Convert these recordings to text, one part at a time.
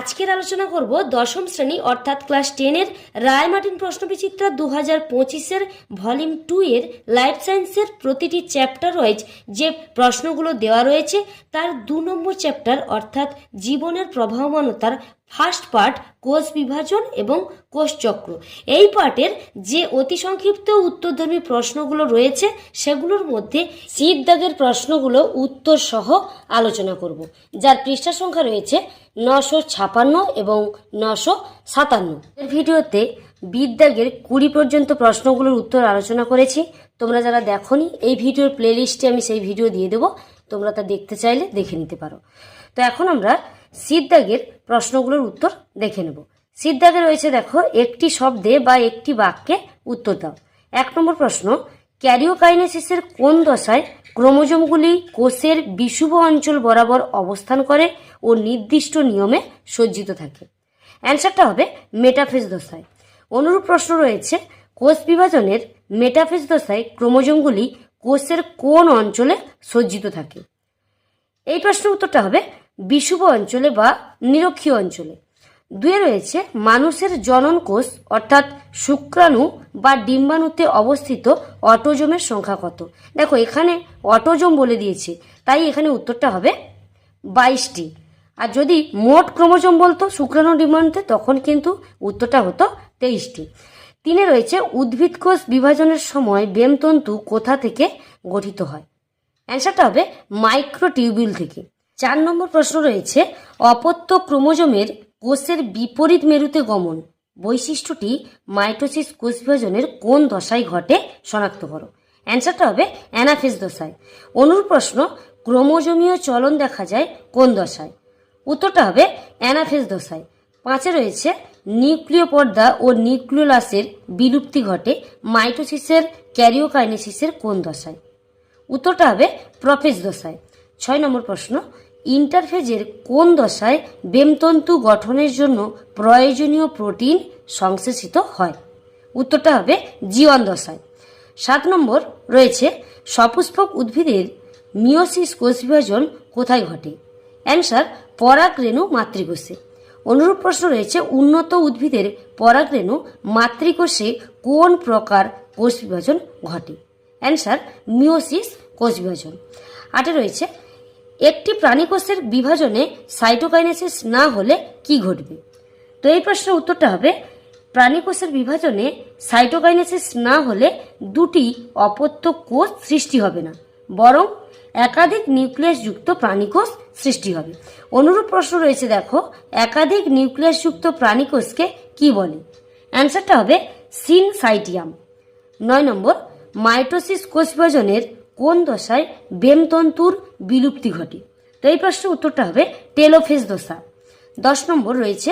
আজকের আলোচনা করব দশম শ্রেণী অর্থাৎ ক্লাস 10-এর রায়মার্টিন প্রশ্নবিচিত্রা 2025-এর ভলিউম 2 এর লাইফ সায়েন্সের প্রতিটি চ্যাপ্টার ওয়াইজ যে প্রশ্নগুলো দেওয়া রয়েছে তার 2 নম্বর চ্যাপ্টার অর্থাৎ জীবনের প্রবাহমানতার ফার্স্ট পার্ট কোষ বিভাজন এবং কোষচক্র। এই পার্টের যে অতি সংক্ষিপ্ত উত্তরধর্মী প্রশ্নগুলো রয়েছে সেগুলোর মধ্যে শীত দাগের প্রশ্নগুলো উত্তর সহ আলোচনা করব, যার পৃষ্ঠা সংখ্যা রয়েছে 956 এবং 957। এর ভিডিওতে বিদ্যাগের 20 পর্যন্ত প্রশ্নগুলোর উত্তর আলোচনা করেছি। তোমরা যারা দেখোনি এই ভিডিওর প্লেলিস্টে আমি সেই ভিডিও দিয়ে দেবো, তোমরা তা দেখতে চাইলে দেখে নিতে পারো। তো এখন আমরা সিদ্ধাগের প্রশ্নগুলোর উত্তর দেখে নেব। সিদ্ধাগে রয়েছে দেখো, একটি শব্দে বা একটি বাক্যে উত্তর দাও। 1 নম্বর প্রশ্ন, ক্যারিওকাইনেসিসের কোন দশায় ক্রোমোজোমগুলি কোষের বিষুব অঞ্চল বরাবর অবস্থান করে ও নির্দিষ্ট নিয়মে সজ্জিত থাকে? অ্যান্সারটা হবে মেটাফেজ দশায়। অনুরূপ প্রশ্ন রয়েছে, কোষ বিভাজনের মেটাফেজ দশায় ক্রোমোজোমগুলি কোষের কোন অঞ্চলে সজ্জিত থাকে? এই প্রশ্নের উত্তরটা হবে বিষুব অঞ্চলে বা নিরক্ষীয় অঞ্চলে। 2 রয়েছে, মানুষের জনন কোষ অর্থাৎ শুক্রাণু বা ডিম্বাণুতে অবস্থিত অটোজোমের সংখ্যা কত? দেখো এখানে অটোজোম বলে দিয়েছে, তাই এখানে উত্তরটা হবে 22টি। আর যদি মোট ক্রোমোজোম বলতো শুক্রাণু ডিম্বাণুতে, তখন কিন্তু উত্তরটা হতো 23টি। 3 রয়েছে, উদ্ভিদ কোষ বিভাজনের সময় বেমতন্তু কোথা থেকে গঠিত হয়? অ্যান্সারটা হবে মাইক্রোটিউবিউল থেকে। 4 নম্বর প্রশ্ন রয়েছে, অপত্য ক্রোমোজোমের কোষের বিপরীত মেরুতে গমন বৈশিষ্ট্যটি মাইটোসিস কোষ বিভাজনের কোন দশায় ঘটে শনাক্ত করো? অ্যান্সারটা হবে অ্যানাফেজ দশায়। অনুরূপ প্রশ্ন, ক্রোমোজোমীয় চলন দেখা যায় কোন দশায়? উত্তরটা হবে অ্যানাফেজ দশায়। 5 রয়েছে, নিউক্লিয় পর্দা ও নিউক্লিওলাসের বিলুপ্তি ঘটে মাইটোসিসের ক্যারিওকাইনেসিসের কোন দশায়? উত্তরটা হবে প্রোফেজ দশায়। 6 নম্বর প্রশ্ন, ইন্টারফেজের কোন দশায় বেমতন্তু গঠনের জন্য প্রয়োজনীয় প্রোটিন সংশ্লেষিত হয়? উত্তরটা হবে জি1 দশায়। 7 নম্বর রয়েছে, সপুষ্পক উদ্ভিদের মিওসিস কোষ বিভাজন কোথায় ঘটে? অ্যান্সার পরাগরেণু মাতৃকোষে। অনুরূপ প্রশ্ন রয়েছে, উন্নত উদ্ভিদের পরাগরেণু মাতৃকোষে কোন প্রকার কোষ বিভাজন ঘটে? অ্যান্সার মিওসিস কোষ বিভাজন। 8 রয়েছে, একটি প্রাণীকোষের বিভাজনে সাইটোকাইনেসিস না হলে কি ঘটবে? তো এই প্রশ্নের উত্তরটা হবে প্রাণীকোষের বিভাজনে সাইটোকাইনেসিস না হলে 2টি অপত্য কোষ সৃষ্টি হবে না, বরং একাধিক নিউক্লিয়াসযুক্ত প্রাণীকোষ সৃষ্টি হবে। অনুরূপ প্রশ্ন রয়েছে দেখো, একাধিক নিউক্লিয়াসযুক্ত প্রাণীকোষকে কি বলে? অ্যান্সারটা হবে সিনসাইটিয়াম। 9 নম্বর, মাইটোসিস কোষ বিভাজনের কোন দশায় বেমতন্তুর বিলুপ্তি ঘটে? তো এই প্রশ্নের উত্তরটা হবে টেলোফেজ দশা। 10 নম্বর রয়েছে,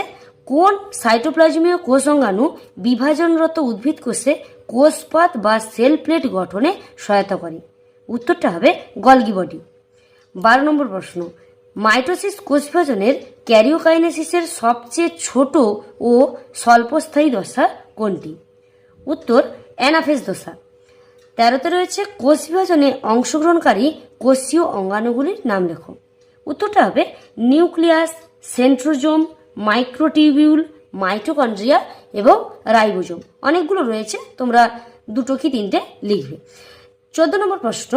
কোন সাইটোপ্লাজমীয় কোষ অঙ্গাণু বিভাজনরত উদ্ভিদ কোষে কোষপাত বা সেল প্লেট গঠনে সহায়তা করে? উত্তরটা হবে গলগি বডি। 12 নম্বর প্রশ্ন, মাইটোসিস কোষ বিভাজনের ক্যারিওকাইনেসিসের সবচেয়ে ছোট ও স্বল্পস্থায়ী দশা কোনটি? উত্তর অ্যানাফেজ দশা। 13তে রয়েছে, কোষ বিভাজনে অংশগ্রহণকারী কোষীয় অঙ্গাণুগুলির নাম লেখো। উত্তরটা হবে নিউক্লিয়াস, সেন্ট্রোজোম, মাইক্রোটিউবিউল, মাইটোকন্ড্রিয়া এবং রাইবোজোম। অনেকগুলো রয়েছে, তোমরা 2 কি 3টে লিখবে। 14 নম্বর প্রশ্ন,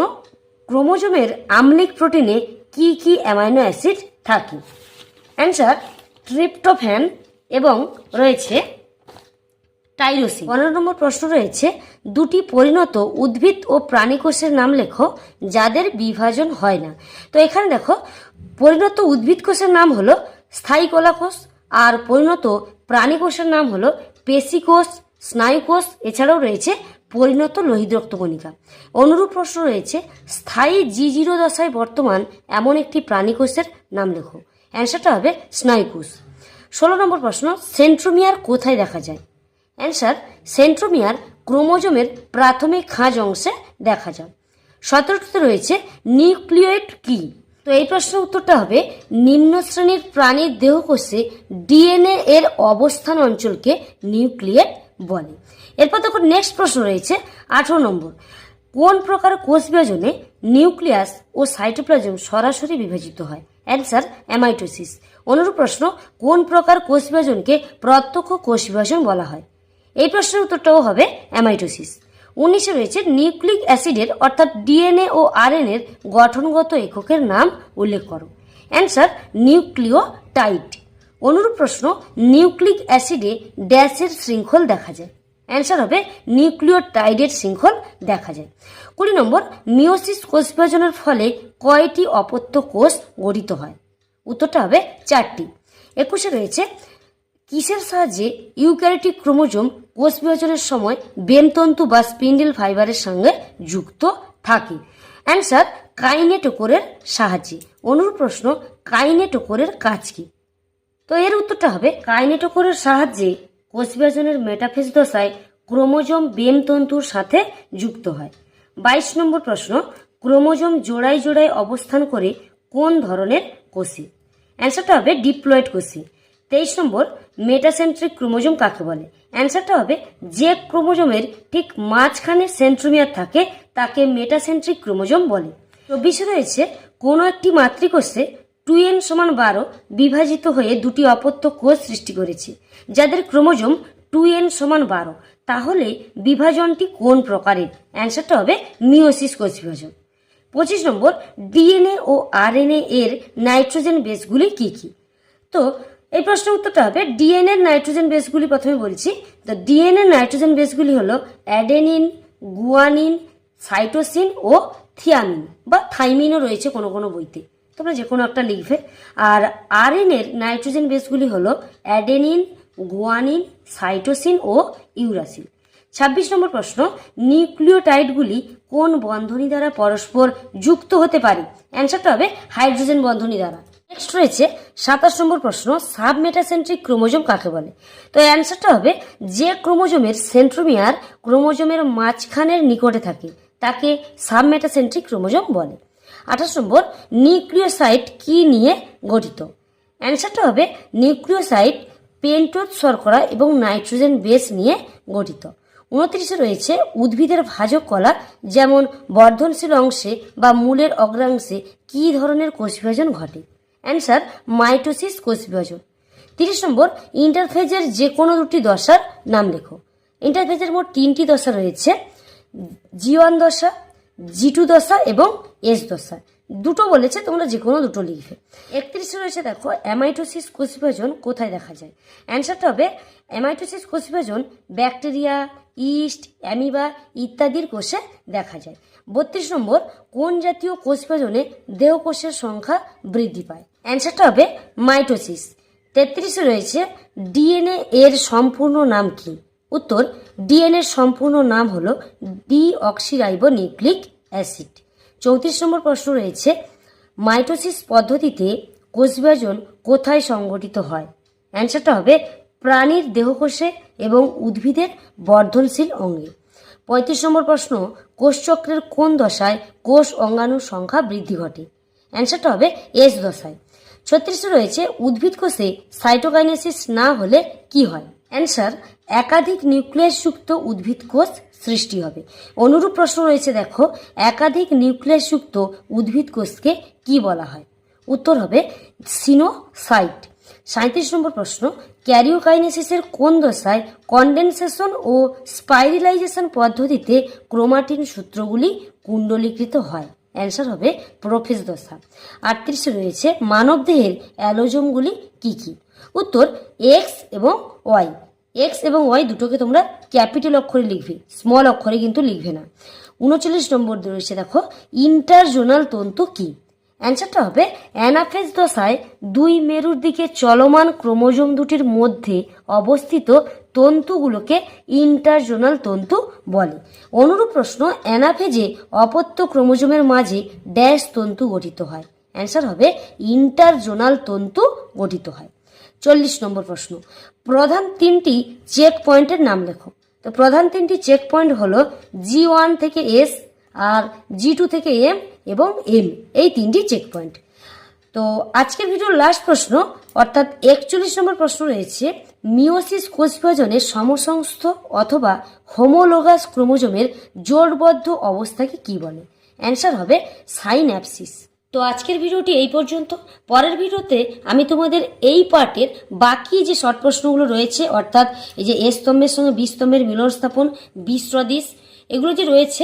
ক্রোমোজোমের আম্লিক প্রোটিনে কি কি অ্যামাইনো অ্যাসিড থাকে? অ্যান্সার ট্রিপ্টোফ্যান এবং রয়েছে টাইরোসিন। 15 নম্বর প্রশ্ন রয়েছে, 2টি পরিণত উদ্ভিদ ও প্রাণীকোষের নাম লেখো যাদের বিভাজন হয় না। তো এখানে দেখো, পরিণত উদ্ভিদ কোষের নাম হলো স্থায়ী কলাকোষ, আর পরিণত প্রাণীকোষের নাম হলো পেশিকোষ, স্নায়ুকোষ, এছাড়াও রয়েছে পরিণত লোহিত রক্তকণিকা। অনুরূপ প্রশ্ন রয়েছে, স্থায়ী জি0 দশায় বর্তমান এমন একটি প্রাণীকোষের নাম লেখো। অ্যান্সারটা হবে স্নায়ুকোষ। 16 নম্বর প্রশ্ন, সেন্ট্রোমিয়ার কোথায় দেখা যায়? অ্যান্সার সেন্ট্রোমিয়ার ক্রোমোজোমের প্রাথমিক খাঁজ অংশে দেখা যায়। 17তে রয়েছে, নিউক্লিয়েট কি? তো এই প্রশ্নের উত্তরটা হবে নিম্ন শ্রেণীর প্রাণীর দেহকোষে ডিএনএ এর অবস্থান অঞ্চলকে নিউক্লিয়েট বলে। এরপর দেখো নেক্সট প্রশ্ন রয়েছে 18 নম্বর, কোন প্রকার কোষ বিভাজনে নিউক্লিয়াস ও সাইটোপ্লাজম সরাসরি বিভাজিত হয়? Answer amitosis. অনুরূপ প্রশ্ন, কোন প্রকার কোষ বিভাজনকে প্রত্যক্ষ কোষ বিভাজন বলা হয়? এই প্রশ্নের উত্তরটাও হবে অ্যামাইটোসিস। 19 রয়েছে নিউক্লিক অ্যাসিডের অর্থাৎ ডিএনএ ও আরএনএর গঠনগত এককের নাম উল্লেখ করো। Answer nucleotide. অনুরূপ প্রশ্ন, নিউক্লিক অ্যাসিডে ড্যাশের শৃঙ্খল দেখা যায়। অ্যান্সার হবে নিউক্লিওটাইডের শৃঙ্খল দেখা যায়। 20 নম্বর, মিওসিস কোষ বিভাজনের ফলে কয়টি অপত্য কোষ গঠিত হয়? উত্তরটা হবে 4টি। 21 রয়েছে কিসের সাহায্যে ইউক্যারিওটিক ক্রোমোজোম কোষ বিভাজনের সময় বেনতন্তু বা স্পিন্ডেল ফাইবারের সঙ্গে যুক্ত থাকে? অ্যান্সার কাইনেটোকোরের সাহায্যে। অনুরূপ প্রশ্ন, কাইনেটোকোরের কাজ কি? তো এর উত্তরটা হবে কাইনেটোকোরের সাহায্যে কোষ বিভাজনের মেটাফেজ দশায় ক্রোমোজোম বেনতন্তুর সাথে যুক্ত হয়। 22 নম্বর প্রশ্ন, ক্রোমোজোম জোড়ায় জোড়ায় অবস্থান করে কোন ধরনের কোষে? অ্যান্সারটা হবে ডিপ্লয়েড কোষে। 23 নম্বর, মেটাসেন্ট্রিক ক্রোমোজোম কাকে বলে? অ্যান্সারটা হবে যে ক্রোমোজোমের ঠিক মাঝখানে সেন্ট্রোমিয়ার থাকে তাকে মেটাসেন্ট্রিক ক্রোমোজোম বলে। 24 রয়েছে কোনো একটি মাতৃকোষে 2n = 12 বিভাজিত হয়ে দুটি অপত্য কোষ সৃষ্টি করেছে যাদের ক্রোমোজোম 2n = 12, তাহলে বিভাজনটি কোন প্রকারের? অ্যান্সারটা হবে মিওসিস কোষ বিভাজন। 25 নম্বর, ডিএনএ ও আরএনএ এর নাইট্রোজেন বেসগুলি কি কি? তো এই প্রশ্নের উত্তরটা হবে ডিএনএ এর নাইট্রোজেন বেসগুলি প্রথমে বলছি। তো ডিএনএ নাইট্রোজেন বেসগুলি হলো অ্যাডেনিন, গুয়ানিন, সাইটোসিন ও থিয়ামিন বা থাইমিনও রয়েছে কোনো কোনো বইতে, তোমরা যে কোনো একটা লিখবে। আর আরএনএর নাইট্রোজেন বেসগুলি হলো অ্যাডেনিন, গুয়ানিন, সাইটোসিন ও ইউরাসিল। 26 নম্বর প্রশ্ন, নিউক্লিওটাইডগুলি কোন বন্ধনী দ্বারা পরস্পর যুক্ত হতে পারে? অ্যান্সারটা হবে হাইড্রোজেন বন্ধনী দ্বারা। নেক্সট রয়েছে 27 নম্বর প্রশ্ন, সাবমেটাসেন্ট্রিক ক্রোমোজোম কাকে বলে? তো অ্যান্সারটা হবে যে ক্রোমোজোমের সেন্ট্রোমিয়ার ক্রোমোজোমের মাঝখানের নিকটে থাকে তাকে সাবমেটাসেন্ট্রিক ক্রোমোজোম বলে। 28 নম্বর, নিউক্লিওসাইট কি নিয়ে গঠিত? অ্যান্সারটা হবে নিউক্লিওসাইট পেন্টোজ শর্করা এবং নাইট্রোজেন বেস নিয়ে গঠিত। 29 রয়েছে উদ্ভিদের ভাজক কলা যেমন বর্ধনশীল অংশে বা মূলের অগ্রাংশে কি ধরনের কোষ বিভাজন ঘটে? অ্যান্সার মাইটোসিস কোষ বিভাজন। 30 নম্বর, ইন্টারফেজের যে কোনো দুটি দশার নাম লেখো। ইন্টারফেজের মোট 3টি দশা রয়েছে, G1 দশা, G2 দশা এবং S দশা। দুটো বলেছে, তোমরা যে কোনো দুটো লিখবে। 31 রয়েছে দেখো অ্যামাইটোসিস কোষ বিভাজন কোথায় দেখা যায়? অ্যান্সারটা হবে অ্যামাইটোসিস কোষ বিভাজন ব্যাকটেরিয়া, ইস্ট, অ্যামিবা ইত্যাদির কোষে দেখা যায়। 32 নম্বর, কোন জাতীয় কোষ বিভাজনে দেহকোষের সংখ্যা বৃদ্ধি পায়? অ্যান্সারটা হবে মাইটোসিস। 33 রয়েছে ডিএনএ এর সম্পূর্ণ নাম কি? উত্তর, ডিএনএ এর সম্পূর্ণ নাম হলো ডিঅক্সিরাইবোনিউক্লিক অ্যাসিড। 34 নম্বর প্রশ্ন রয়েছে মাইটোসিস পদ্ধতিতে কোষ বিভাজন কোথায় সংঘটিত হয়? অ্যান্সারটা হবে প্রাণীর দেহকোষে এবং উদ্ভিদের বর্ধনশীল অঙ্গে। 35 নম্বর প্রশ্ন, কোষচক্রের কোন দশায় কোষ অঙ্গাণুর সংখ্যা বৃদ্ধি ঘটে? অ্যান্সারটা হবে এস দশায়। 36 রয়েছে উদ্ভিদ কোষে সাইটোকাইনেসিস না হলে কি হয়? অ্যান্সার একাধিক নিউক্লিয়াসযুক্ত উদ্ভিদ কোষ সৃষ্টি হবে। অনুরূপ প্রশ্ন রয়েছে দেখো একাধিক নিউক্লিয়াসযুক্ত উদ্ভিদ কোষকে কি বলা হয়? উত্তর হবে সিনোসাইট। 37 নম্বর প্রশ্ন, ক্যারিওকাইনেসিসের কোন দশায় কন্ডেনসেশন ও স্পাইরালাইজেশন পদ্ধতিতে ক্রোমাটিন সূত্রগুলি কুণ্ডলীকৃত হয়? অ্যান্সার হবে প্রোফেজ দশা। 38 রয়েছে মানবদেহের অ্যালোজোমগুলি কি কি? উত্তর এক্স এবং ওয়াই। এক্স এবং ওয়াই দুটোকে তোমরা ক্যাপিটাল অক্ষরে লিখবে, স্মল অক্ষরে কিন্তু লিখবে না। 39 নম্বর রয়েছে দেখো ইন্টারজোনাল তন্তু কি? অ্যান্সারটা হবে অ্যানাফেজ দশায় দুই মেরুর দিকে চলমান ক্রোমোজোম দুটির মধ্যে অবস্থিত তন্তুগুলোকে ইন্টারজোনাল তন্তু বলে। অনুরূপ প্রশ্ন, অ্যানাফেজে অপত্য ক্রোমোজোমের মাঝে ড্যাশ তন্তু গঠিত হয়? অ্যান্সার হবে ইন্টারজোনাল তন্তু গঠিত হয়। 40 নম্বর প্রশ্ন, প্রধান 3টি চেক পয়েন্টের নাম লেখো। তো প্রধান 3টি চেক পয়েন্ট হলো G1 থেকে S আর G2 থেকে M এবং M, এই 3টি চেক পয়েন্ট। তো আজকের ভিডিওর লাস্ট প্রশ্ন অর্থাৎ 41 নম্বর প্রশ্ন রয়েছে মিওসিস কোষ বিভাজনের সমসংস্থ অথবা হোমোলোগাস ক্রোমোজোমের জোটবদ্ধ অবস্থাকে কি বলে? অ্যান্সার হবে সাইন্যাপসিস। তো আজকের ভিডিওটি এই পর্যন্ত। পরের ভিডিওতে আমি তোমাদের এই পার্টের বাকি যে শর্ট প্রশ্নগুলো রয়েছে, অর্থাৎ এই যে এ স্তম্ভের সঙ্গে বি স্তম্ভের মিলন স্থাপন, বি সদৃশ, এগুলো যে রয়েছে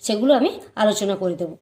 সেগুলো আমি আলোচনা করে দেবো।